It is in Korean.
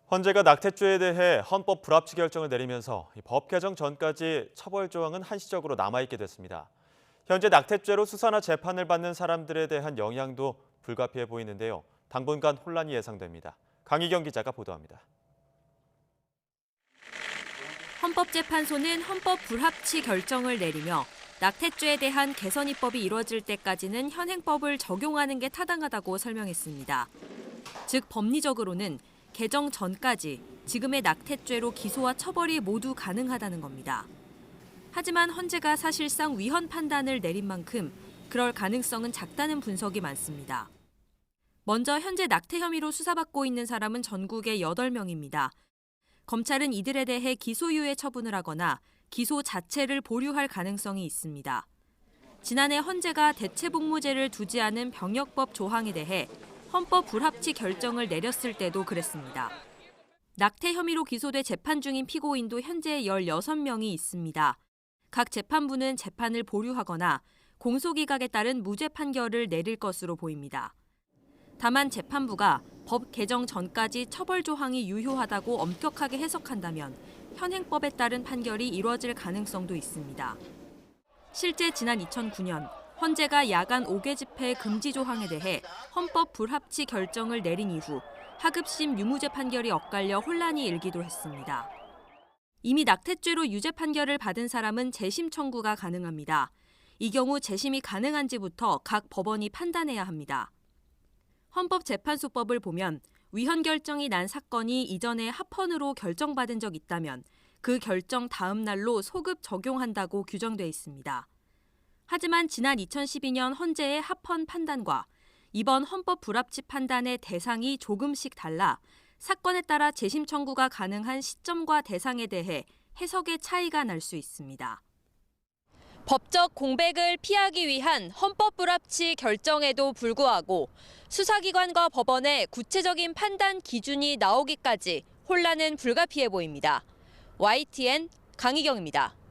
헌재가 낙태죄에 대해 헌법 불합치 결정을 내리면서 법 개정 전까지 처벌 조항은 한시적으로 남아있게 됐습니다. 현재 낙태죄로 수사나 재판을 받는 사람들에 대한 영향도 불가피해 보이는데요. 당분간 혼란이 예상됩니다. 강희경 기자가 보도합니다. 헌법재판소는 헌법 불합치 결정을 내리며 낙태죄에 대한 개선 입법이 이루어질 때까지는 현행법을 적용하는 게 타당하다고 설명했습니다. 즉 법리적으로는 개정 전까지 지금의 낙태죄로 기소와 처벌이 모두 가능하다는 겁니다. 하지만 헌재가 사실상 위헌 판단을 내린 만큼 그럴 가능성은 작다는 분석이 많습니다. 먼저 현재 낙태 혐의로 수사받고 있는 사람은 전국에 8명입니다. 검찰은 이들에 대해 기소유예 처분을 하거나 기소 자체를 보류할 가능성이 있습니다. 지난해 헌재가 대체복무제를 두지 않은 병역법 조항에 대해 헌법 불합치 결정을 내렸을 때도 그랬습니다. 낙태 혐의로 기소돼 재판 중인 피고인도 현재 16명이 있습니다. 각 재판부는 재판을 보류하거나 공소기각에 따른 무죄 판결을 내릴 것으로 보입니다. 다만 재판부가 법 개정 전까지 처벌 조항이 유효하다고 엄격하게 해석한다면 현행법에 따른 판결이 이루어질 가능성도 있습니다. 실제 지난 2009년 헌재가 야간 5개 집회 금지 조항에 대해 헌법 불합치 결정을 내린 이후 하급심 유무죄 판결이 엇갈려 혼란이 일기도 했습니다. 이미 낙태죄로 유죄 판결을 받은 사람은 재심 청구가 가능합니다. 이 경우 재심이 가능한지부터 각 법원이 판단해야 합니다. 헌법재판소법을 보면 위헌 결정이 난 사건이 이전에 합헌으로 결정받은 적 있다면 그 결정 다음 날로 소급 적용한다고 규정돼 있습니다. 하지만 지난 2012년 헌재의 합헌 판단과 이번 헌법 불합치 판단의 대상이 조금씩 달라 사건에 따라 재심 청구가 가능한 시점과 대상에 대해 해석의 차이가 날 수 있습니다. 법적 공백을 피하기 위한 헌법 불합치 결정에도 불구하고 수사기관과 법원의 구체적인 판단 기준이 나오기까지 혼란은 불가피해 보입니다. YTN 강희경입니다.